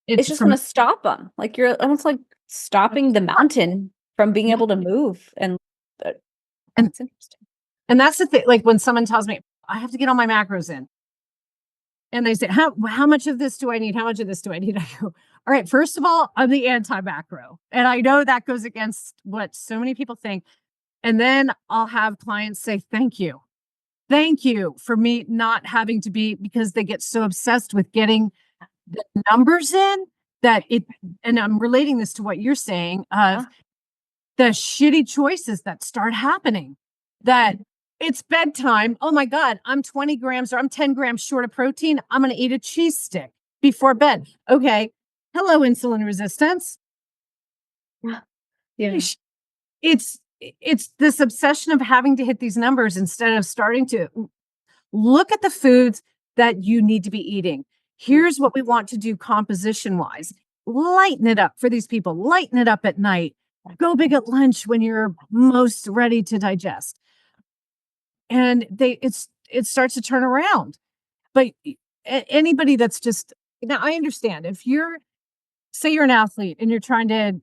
It's just going to stop them. Like you're almost like stopping the mountain from being able to move. And that's interesting. And that's the thing. Like when someone tells me, I have to get all my macros in. And they say, how much of this do I need? How much of this do I need? I go, all right, first of all, I'm the anti-macro. And I know that goes against what so many people think. And then I'll have clients say, thank you. Thank you for me not having to be, because they get so obsessed with getting the numbers in that and I'm relating this to what you're saying of the shitty choices that start happening, that it's bedtime. Oh my God, I'm 20 grams or I'm 10 grams short of protein. I'm going to eat a cheese stick before bed. Okay. Hello, insulin resistance. Yeah. It's this obsession of having to hit these numbers instead of starting to look at the foods that you need to be eating. Here's what we want to do composition wise. Lighten it up for these people. Lighten it up at night. Go big at lunch when you're most ready to digest. And it starts to turn around. But anybody that's just, now I understand if say you're an athlete and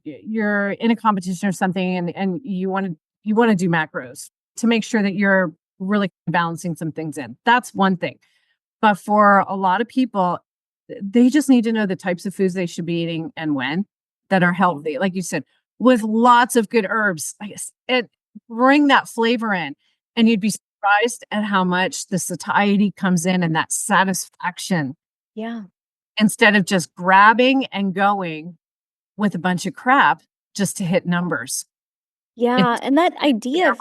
you're in a competition or something and you want to do macros to make sure that you're really balancing some things in. That's one thing. But for a lot of people, they just need to know the types of foods they should be eating and when, that are healthy. Like you said, with lots of good herbs, I guess, and bring that flavor in, and you'd be surprised at how much the satiety comes in and that satisfaction. Yeah. Instead of just grabbing and going with a bunch of crap just to hit numbers. Yeah. And that idea of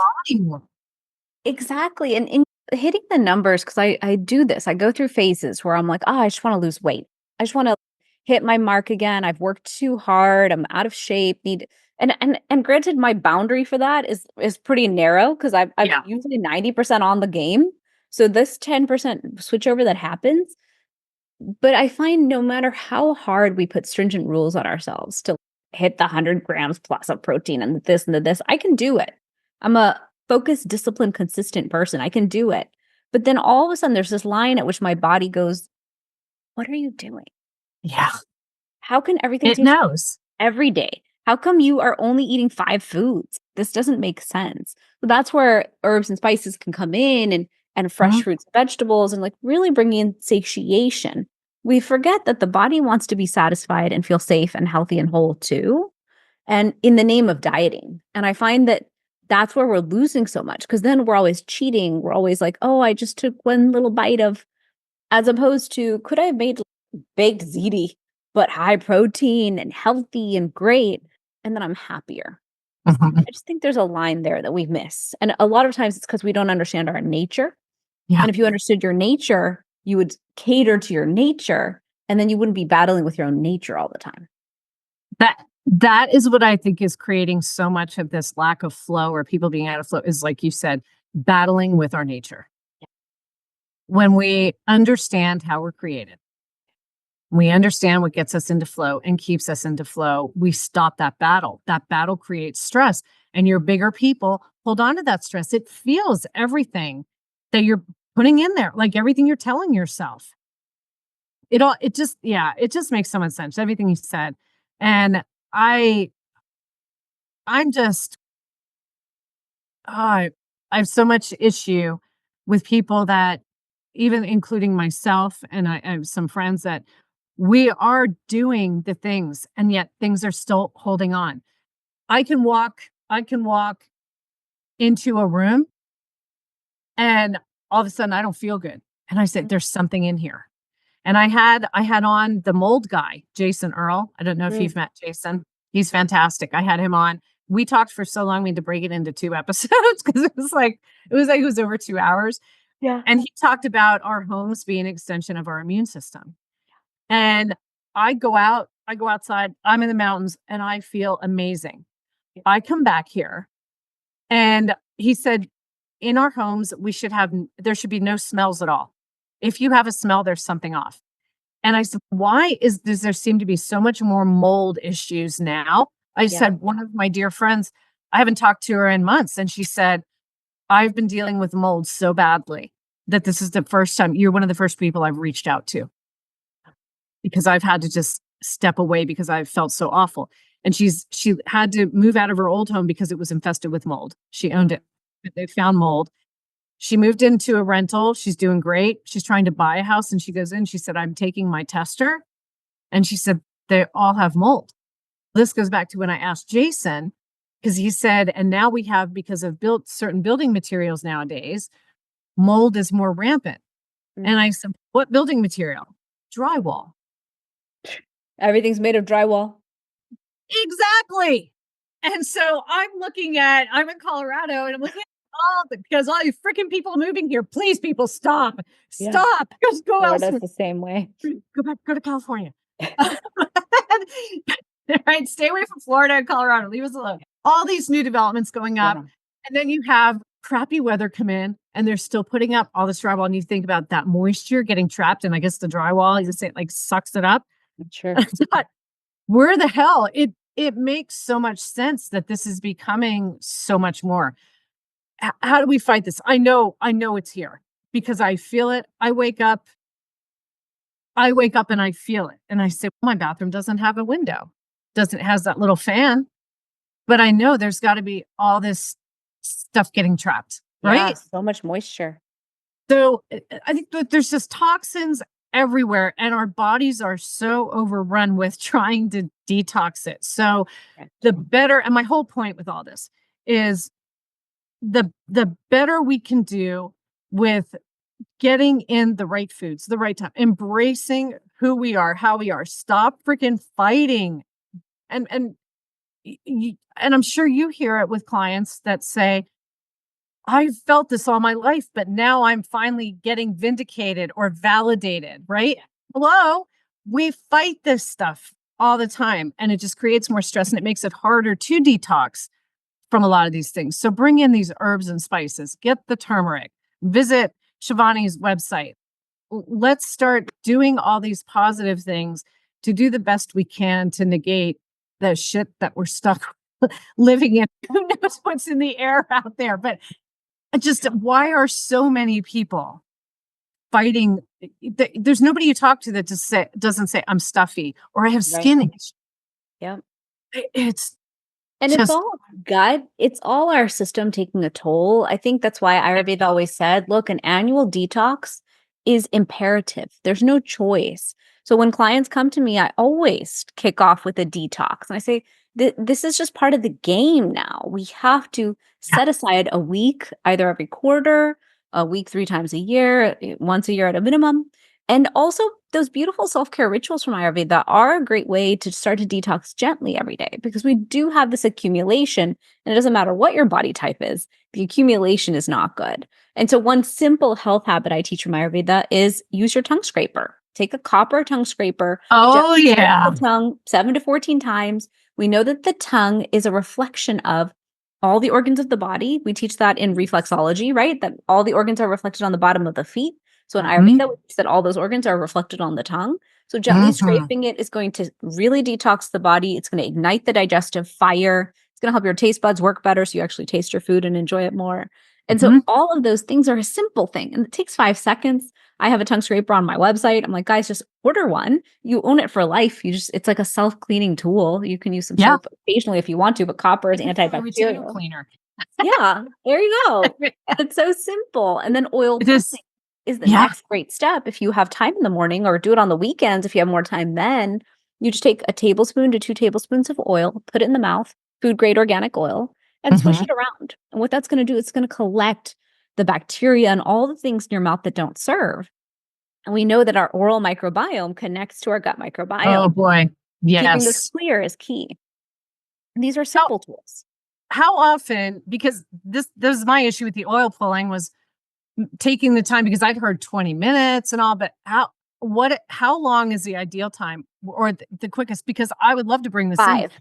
exactly. And in hitting the numbers, because I do this, I go through phases where I'm like, I just want to lose weight. I just want to hit my mark again. I've worked too hard. I'm out of shape. And granted, my boundary for that is pretty narrow because I'm usually 90% on the game. So this 10% switchover that happens. But I find no matter how hard we put stringent rules on ourselves to hit the 100 grams plus of protein and the this, I can do it. I'm a focused, disciplined, consistent person. I can do it. But then all of a sudden there's this line at which my body goes, what are you doing? Yeah. How can everything it knows every day? How come you are only eating 5 foods? This doesn't make sense. So that's where herbs and spices can come in and fresh fruits and vegetables and like really bring in satiation. We forget that the body wants to be satisfied and feel safe and healthy and whole too. And in the name of dieting. And I find that that's where we're losing so much because then we're always cheating. We're always like, oh, I just took one little bite of, as opposed to, could I have made baked ziti, but high protein and healthy and great? And then I'm happier. Mhm. I just think there's a line there that we miss. And a lot of times it's because we don't understand our nature. Yeah. And if you understood your nature, you would cater to your nature and then you wouldn't be battling with your own nature all the time. That is what I think is creating so much of this lack of flow or people being out of flow is like you said, battling with our nature. When we understand how we're created, we understand what gets us into flow and keeps us into flow, we stop that battle. That battle creates stress. And your bigger people hold on to that stress. It feels everything that you're putting in there, like everything you're telling yourself. It just makes so much sense. Everything you said. And I I'm just I I have so much issue with people that even including myself and I have some friends that we are doing the things and yet things are still holding on. I can walk into a room and all of a sudden I don't feel good. And I said, there's something in here. And I had on the mold guy, Jason Earl. I don't know if Mm, you've met Jason. He's fantastic. I had him on. We talked for so long, we had to break it into 2 episodes because it was over 2 hours. yeah. And he talked about our homes being an extension of our immune system. And I go outside, I'm in the mountains, and I feel amazing. I come back here, and he said, "In our homes, there should be no smells at all. If you have a smell, there's something off." And I said, "Why does there seem to be so much more mold issues now?" I Yeah. said, "One of my dear friends, I haven't talked to her in months, and she said, I've been dealing with mold so badly that this is the first time you're one of the first people I've reached out to because I've had to just step away because I felt so awful." And she had to move out of her old home because it was infested with mold. She owned it, but they found mold. She moved into a rental. She's doing great. She's trying to buy a house and she goes in. She said, "I'm taking my tester." And she said, "They all have mold." This goes back to when I asked Jason, because he said, "And now we have, because of built certain building materials nowadays, mold is more rampant." Mm. And I said, "What building material?" "Drywall." Everything's made of drywall. Exactly. And so I'm in Colorado and I'm looking at because all you freaking people moving here, please, people, stop. Yeah. Stop. Just go Florida's elsewhere. the same way. Go to California. Right? Stay away from Florida and Colorado. Leave us alone. All these new developments going up. Yeah. And then you have crappy weather come in and they're still putting up all this drywall. And you think about that moisture getting trapped. And I guess the drywall, you say it like sucks it up. Sure. I thought, where the hell? It makes so much sense that this is becoming so much more. How do we fight this? I know it's here because I feel it. I wake up and I feel it. And I say, my bathroom doesn't have a window. Doesn't it has that little fan, but I know there's got to be all this stuff getting trapped, Yeah, right? so much moisture. So I think that there's just toxins everywhere and our bodies are so overrun with trying to detox it. So Right. the better, and my whole point with all this is the better we can do with getting in the right foods, the right time, embracing who we are, how we are. Stop freaking fighting. And I'm sure you hear it with clients that say, "I've felt this all my life, but now I'm finally getting vindicated or validated," right? Hello? We fight this stuff all the time and it just creates more stress and it makes it harder to detox from a lot of these things. So bring in these herbs and spices, get the turmeric, visit Shivani's website. Let's start doing all these positive things to do the best we can to negate the shit that we're stuck living in. Who knows what's in the air out there? But just why are so many people fighting? There's nobody you talk to that doesn't say, "I'm stuffy" or "I have Right. skin issues." Yeah. It's And it's just all gut. It's all our system taking a toll. I think that's why Ayurveda always said, look, an annual detox is imperative. There's no choice. So when clients come to me, I always kick off with a detox. And I say, this is just part of the game now. We have to yeah, set aside a week, either every quarter, a week 3 times a year, once a year at a minimum, And also, those beautiful self-care rituals from Ayurveda are a great way to start to detox gently every day, because we do have this accumulation, and it doesn't matter what your body type is, the accumulation is not good. And so one simple health habit I teach from Ayurveda is use your tongue scraper. Take a copper tongue scraper, Oh, gently scrape yeah. the tongue 7 to 14 times. We know that the tongue is a reflection of all the organs of the body. We teach that in reflexology, right? That all the organs are reflected on the bottom of the feet. So in Mhm. Ayurveda, we teach that all those organs are reflected on the tongue. So gently Mhm. scraping it is going to really detox the body. It's going to ignite the digestive fire. It's going to help your taste buds work better so you actually taste your food and enjoy it more. And so Mhm. all of those things are a simple thing, and it takes 5 seconds. I have a tongue scraper on my website. I'm like, guys, just order one. You own it for life. It's like a self-cleaning tool. You can use some Yeah. soap occasionally if you want to, but copper is Like a potato antibacterial. cleaner. Yeah, there you go. And it's so simple. And then oil It pulling is. is the Yeah. next great step. If you have time in the morning, or do it on the weekends if you have more time, then you just take a tablespoon to 2 tablespoons of oil, put it in the mouth, food grade organic oil, and swish Mhm. it around. And what that's going to do, it's going to collect the bacteria and all the things in your mouth that don't serve. And we know that our oral microbiome connects to our gut Oh, microbiome. boy. Keeping this Yes. clear is key. And these are How simple tools. how often, because this is my issue with the oil pulling, was taking the time, because I'd heard 20 minutes and all, but how long is the ideal time, or the quickest? Because I would love to bring this in. 5,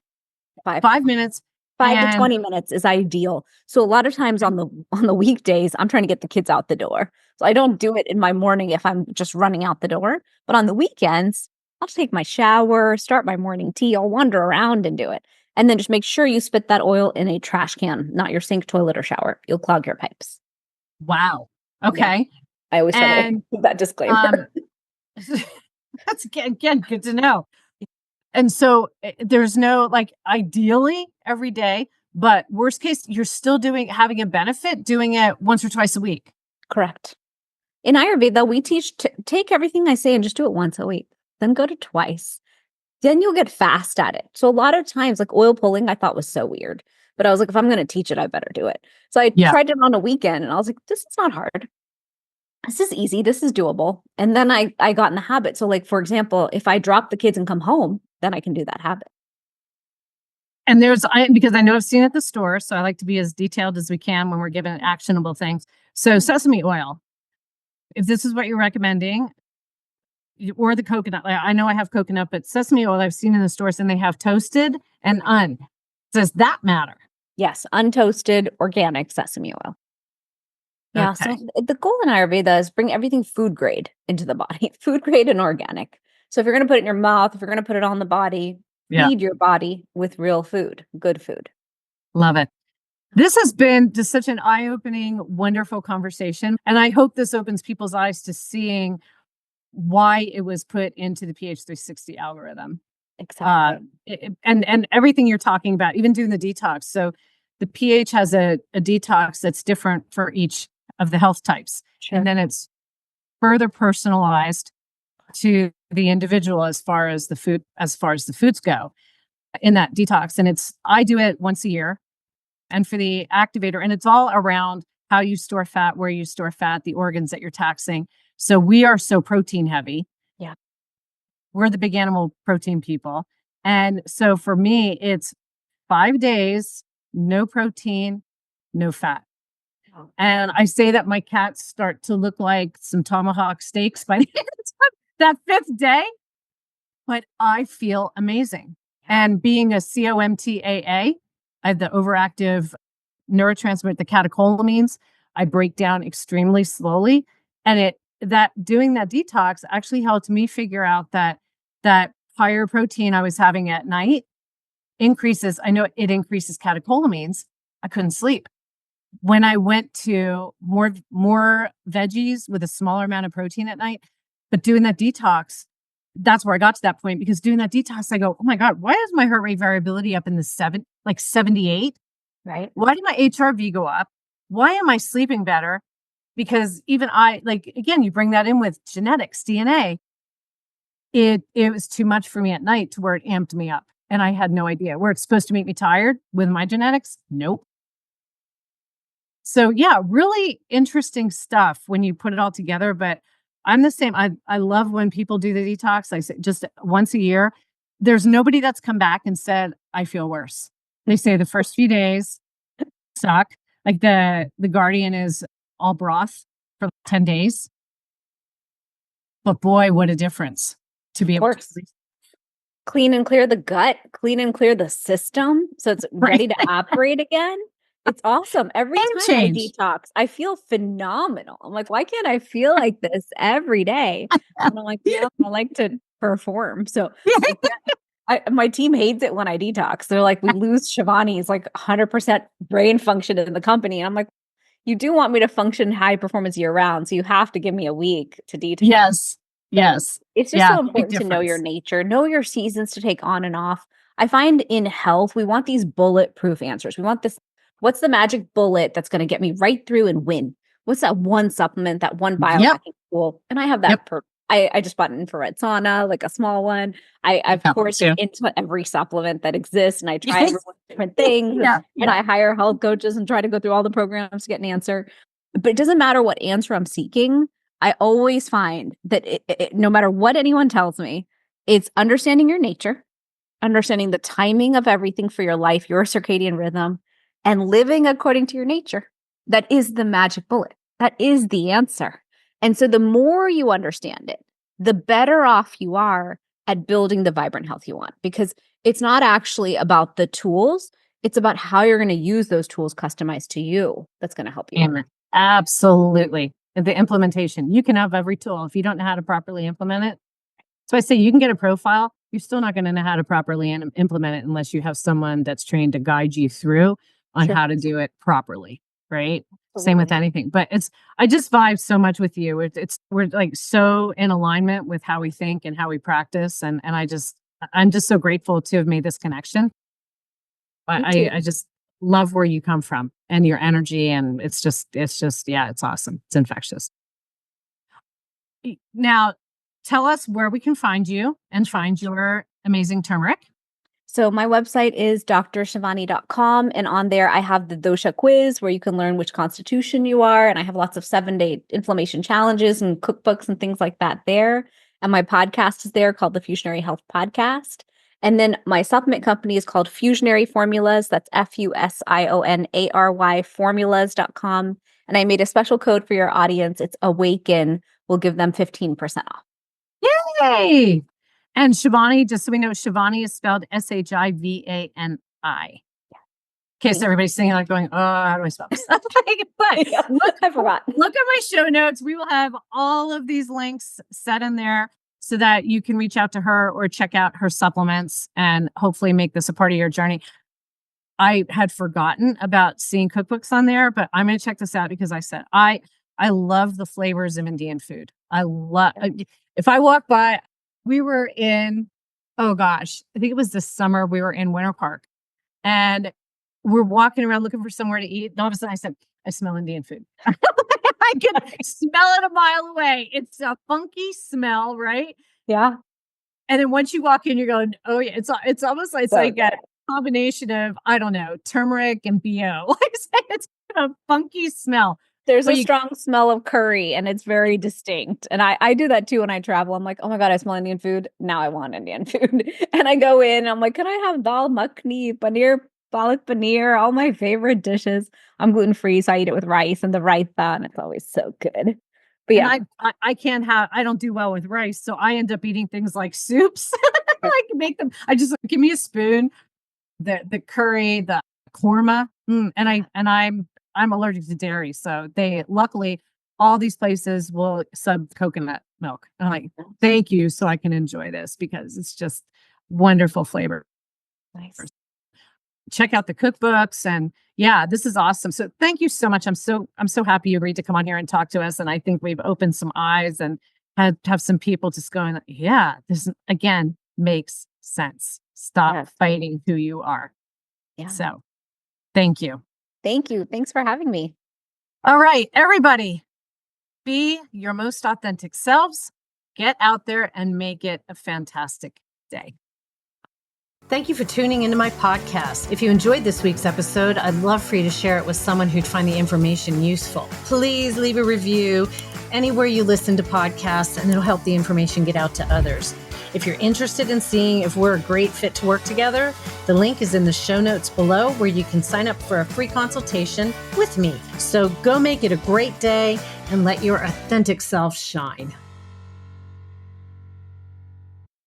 5. 5 minutes. 5 to And 20 minutes is ideal. So a lot of times on the weekdays, I'm trying to get the kids out the door. So I don't do it in my morning if I'm just running out the door. But on the weekends, I'll just take my shower, start my morning tea, I'll wander around and do it. And then just make sure you spit that oil in a trash can, not your sink, toilet, or shower. You'll clog your pipes. wow. Yeah. Okay. I always try to And give that disclaimer. um that's again good to know. And so, there's no, like, ideally every day, but worst case, you're still having a benefit doing it once or twice a week. Correct. In Ayurveda, we teach to take everything I say and just do it once a week, then go to twice. Then you'll get fast at it. So a lot of times, like oil pulling, I thought was so weird. But I was like, if I'm going to teach it, I better do it. So I Yeah. tried it on a weekend and I was like, this is not hard. This is easy. This is doable. And then I got in the habit. So like, for example, if I drop the kids and come home, then I can do that habit. And because I know I've seen it at the store, so I like to be as detailed as we can when we're given actionable things. So sesame oil, if this is what you're recommending, or the coconut. Like, I know I have coconut, but sesame oil I've seen in the stores, and they have toasted and un. Does that matter? Yes, untoasted organic sesame oil. Yeah, so Okay. the goal in Ayurveda is bring everything food grade into the body, food grade and organic. So if you're going to put it in your mouth, if you're going to put it on the body, Yeah. feed your body with real food, good food. Love it. This has been just such an eye-opening, wonderful conversation. And I hope this opens people's eyes to seeing why it was put into the pH 360 algorithm. Exactly. And everything you're talking about, even doing the detox. So the pH has a detox that's different for each of the health types. And Sure. then it's further personalized to the individual as far as the foods go in that detox. And I do it once a year. And for the activator, and it's all around how you store fat, where you store fat, the organs that you're taxing. So we are so protein heavy. Yeah. We're the big animal protein people. And so for me, it's 5 days, no protein, no fat. Oh. And I say that my cats start to look like some tomahawk steaks by the end of that 5th day, but I feel amazing. And being a COMTAA, I have the overactive neurotransmitter, the catecholamines, I break down extremely slowly. And doing that detox actually helped me figure out that higher protein I was having at night I know it increases catecholamines. I couldn't sleep. When I went to more veggies with a smaller amount of protein at night, but doing that detox, that's where I got to that point, because doing that detox, I go, oh my God, why is my heart rate variability up in the 78? Right. Why did my HRV go up? Why am I sleeping better? Because even again, you bring that in with genetics, DNA. It was too much for me at night to where it amped me up. And I had no idea where it's supposed to make me tired with my genetics. Nope. So yeah, really interesting stuff when you put it all together. But I'm the same. I love when people do the detox. I say just once a year. There's nobody that's come back and said, I feel worse. They say the first few days suck. Like the Guardian is all broth for 10 days. But boy, what a difference to be Of able to course. Clean and clear the gut, clean and clear the system so it's ready to operate again. It's awesome. Every Game time I change. detox, I feel phenomenal. I'm like, why can't I feel like this every day? And I'm like, yeah, I like to perform. So my team hates it when I detox. They're like, we lose Shivani's like 100% brain function in the company. And I'm like, you do want me to function high performance year round. So you have to give me a week to detox. Yes. So Yes. it's just Yeah, so big important to know your difference. nature, know your seasons to take on and off. I find in health, we want these bulletproof answers. We want this, what's the magic bullet that's going to get me right through and win? What's that one supplement, that one Yep. biohacking tool? And I have that Yep. I just bought an infrared sauna, like a small one. I of Yeah, course too. into every supplement that exists and I try everyone different things Yeah. and I hire health coaches and try to go through all the programs to get an answer. But it doesn't matter what answer I'm seeking. I always find that no matter what anyone tells me, it's understanding your nature, understanding the timing of everything for your life, your circadian rhythm, and living according to your nature. That is the magic bullet. That is the answer. And so the more you understand it, the better off you are at building the vibrant health you want, because it's not actually about the tools. It's about how you're going to use those tools customized to you that's going to help you. Amen. Absolutely. The implementation. You can have every tool. If you don't know how to properly implement it. So I say you can get a profile. You're still not going to know how to properly implement it unless you have someone that's trained to guide you through on Sure. how to do it properly. Right. Absolutely. Same with anything. But I just vibe so much with you. We're like so in alignment with how we think and how we practice. And I'm just so grateful to have made this connection. I just love where you come from and your energy. And yeah, it's awesome. It's infectious. Now, tell us where we can find you and find your amazing turmeric. So my website is drshivani.com. And on there, I have the dosha quiz where you can learn which constitution you are. And I have lots of 7-day inflammation challenges and cookbooks and things like that there. And my podcast is there called the Fusionary Health Podcast. And then my supplement company is called Fusionary Formulas. That's FUSIONARY formulas.com. And I made a special code for your audience. It's Awaken. We'll give them 15% off. Yay! And Shivani, just so we know, Shivani is spelled Shivani. In case everybody's sitting like going, oh, how do I spell this? But look, I forgot. Look at my show notes. We will have all of these links set in there so that you can reach out to her or check out her supplements and hopefully make this a part of your journey. I had forgotten about seeing cookbooks on there, but I'm going to check this out because I said I love the flavors of Indian food. I love if I walk by, we were in, oh gosh, I think it was this summer. We were in Winter Park and we're walking around looking for somewhere to eat. And all of a sudden I said, I smell Indian food. I could smell it a mile away. It's a funky smell, right? Yeah. And then once you walk in, you're going, oh yeah, it's almost like, it's like a combination of, I don't know, turmeric and BO. It's a funky smell. There's a strong smell of curry and it's very distinct. And I do that too when I travel. I'm like, oh my God, I smell Indian food. Now I want Indian food. And I go in, I'm like, can I have dal makhni, paneer, palak paneer, all my favorite dishes. I'm gluten-free, so I eat it with rice and the raita, and it's always so good. But yeah. And I don't do well with rice. So I end up eating things like soups. I can make them. I just give me a spoon, the curry, the korma. I'm allergic to dairy. So luckily all these places will sub coconut milk. I'm like, thank you. So I can enjoy this because it's just wonderful flavor. Nice. Check out the cookbooks and yeah, this is awesome. So thank you so much. I'm so happy you agreed to come on here and talk to us. And I think we've opened some eyes and have some people just going, yeah, this again makes sense. Stop fighting who you are. Yeah. So thank you. Thank you. Thanks for having me. All right, everybody, be your most authentic selves. Get out there and make it a fantastic day. Thank you for tuning into my podcast. If you enjoyed this week's episode, I'd love for you to share it with someone who'd find the information useful. Please leave a review anywhere you listen to podcasts, and it'll help the information get out to others. If you're interested in seeing if we're a great fit to work together, the link is in the show notes below where you can sign up for a free consultation with me. So go make it a great day and let your authentic self shine.